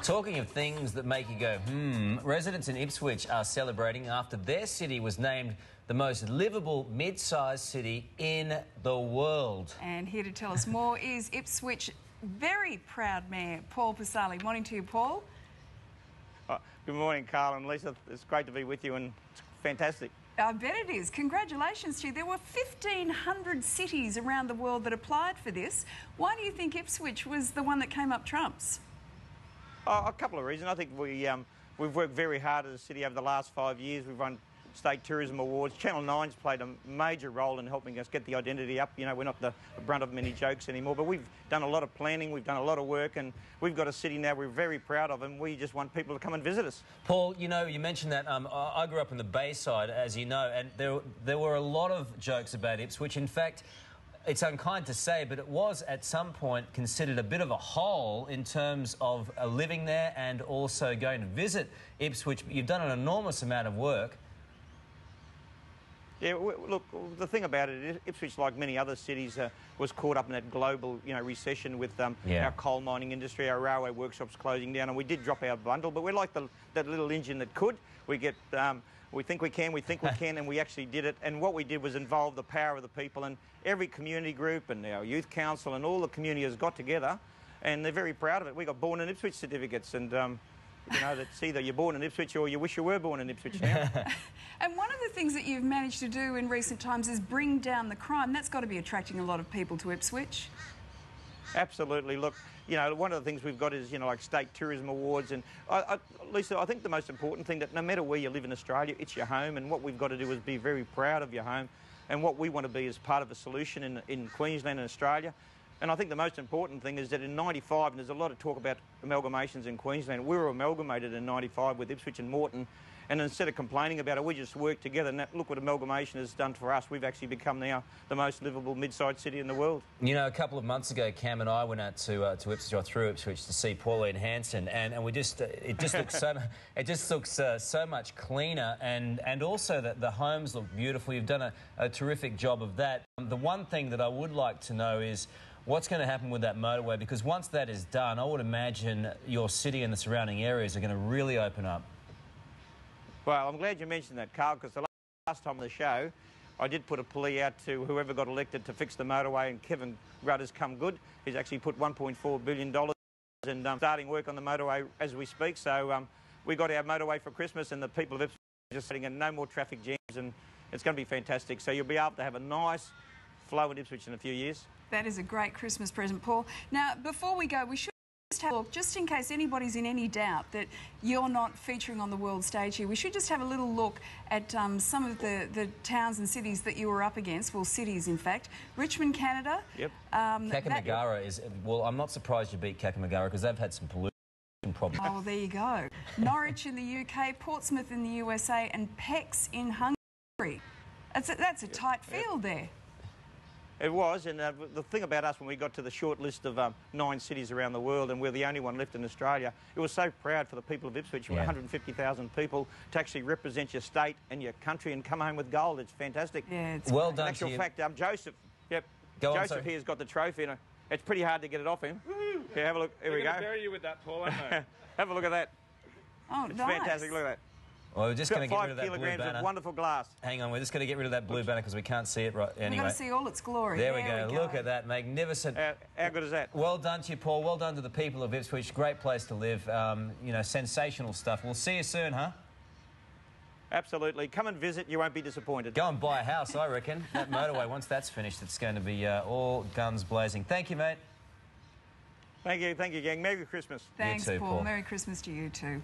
Talking of things that make you go, residents in Ipswich are celebrating after their city was named the most livable mid-sized city in the world. And here to tell us more is Ipswich very proud Mayor Paul Pasali. Morning to you, Paul. Good morning, Carl and Lisa. It's great to be with you and it's fantastic. I bet it is. Congratulations to you. There were 1,500 cities around the world that applied for this. Why do you think Ipswich was the one that came up trumps? A couple of reasons. I think we've worked very hard as a city over the last 5 years. We've won State Tourism Awards. Channel 9's played a major role in helping us get the identity up. You know, we're not the brunt of many jokes anymore, but we've done a lot of planning, we've done a lot of work, and we've got a city now we're very proud of, and we just want people to come and visit us. Paul, you know, you mentioned that I grew up in the Bayside, as you know, and there were a lot of jokes about Ipswich. In fact, it's unkind to say, but it was at some point considered a bit of a hole in terms of living there and also going to visit Ipswich. You've done an enormous amount of work. Yeah, look, the thing about it, Ipswich, like many other cities, was caught up in that global, recession with our coal mining industry, our railway workshops closing down, and we did drop our bundle, but we're like that little engine that could. We get, we think we can, and we actually did it. And what we did was involve the power of the people, and every community group and our youth council and all the community has got together, and they're very proud of it. We got born in Ipswich certificates, and you know, that's either you're born in Ipswich or you wish you were born in Ipswich now. And one of the things that you've managed to do in recent times is bring down the crime. That's got to be attracting a lot of people to Ipswich. Absolutely. Look, one of the things we've got is, like State Tourism Awards. And, Lisa, I think the most important thing that no matter where you live in Australia, it's your home. And what we've got to do is be very proud of your home. And what we want to be is part of a solution in Queensland and Australia. And I think the most important thing is that in '95, and there's a lot of talk about amalgamations in Queensland, we were amalgamated in '95 with Ipswich and Moreton, and instead of complaining about it, we just worked together, and look what amalgamation has done for us. We've actually become now the most livable mid-sized city in the world. You know, a couple of months ago, Cam and I went out to Ipswich, or through Ipswich, to see Pauline Hanson, and we just it just looks so much cleaner, and also that the homes look beautiful. You've done a terrific job of that. The one thing that I would like to know is what's going to happen with that motorway, because once that is done, I would imagine your city and the surrounding areas are going to really open up. Well, I'm glad you mentioned that, Carl, because the last time on the show, I did put a plea out to whoever got elected to fix the motorway, and Kevin Rudd has come good. He's actually put $1.4 billion and starting work on the motorway as we speak. So we got our motorway for Christmas, and the people of Ipswich are just sitting in no more traffic jams, and it's going to be fantastic. So you'll be able to have a nice flow in Ipswich in a few years. That is a great Christmas present, Paul. Now, before we go, we should just have a look, just in case anybody's in any doubt that you're not featuring on the world stage here, we should just have a little look at some of the towns and cities that you were up against, well, cities, in fact. Richmond, Canada. Yep. Kakamegara is, well, I'm not surprised you beat Kakamegara because they've had some pollution problems. Oh, well, there you go. Norwich in the UK, Portsmouth in the USA, and Pécs in Hungary. That's a tight field there. It was, and the thing about us when we got to the short list of 9 cities around the world, and we're the only one left in Australia, it was so proud for the people of Ipswich, 150,000 people, to actually represent your state and your country and come home with gold. It's fantastic. Yeah, it's well great. done. In actual fact, Joseph, Joseph here's got the trophy, and it's pretty hard to get it off him. Yeah, have a look. Here we go. They're going to bury you with that, Paul, aren't they? Have a look at that. Oh, it's nice. Fantastic. Look at that. Well, we're just going to get rid of that 5 blue kilograms banner. of wonderful glass. Hang on, we're just going to get rid of that blue banner because we can't see it right anyway. We've got to see all its glory. There we go. Look at that. Magnificent. How good is that? Well done to you, Paul. Well done to the people of Ipswich. Great place to live. Sensational stuff. We'll see you soon, huh? Absolutely. Come and visit. You won't be disappointed. Go and buy a house, I reckon. That motorway, once that's finished, it's going to be all guns blazing. Thank you, mate. Thank you, gang. Merry Christmas. Thanks, You too, Paul. Paul. Merry Christmas to you too.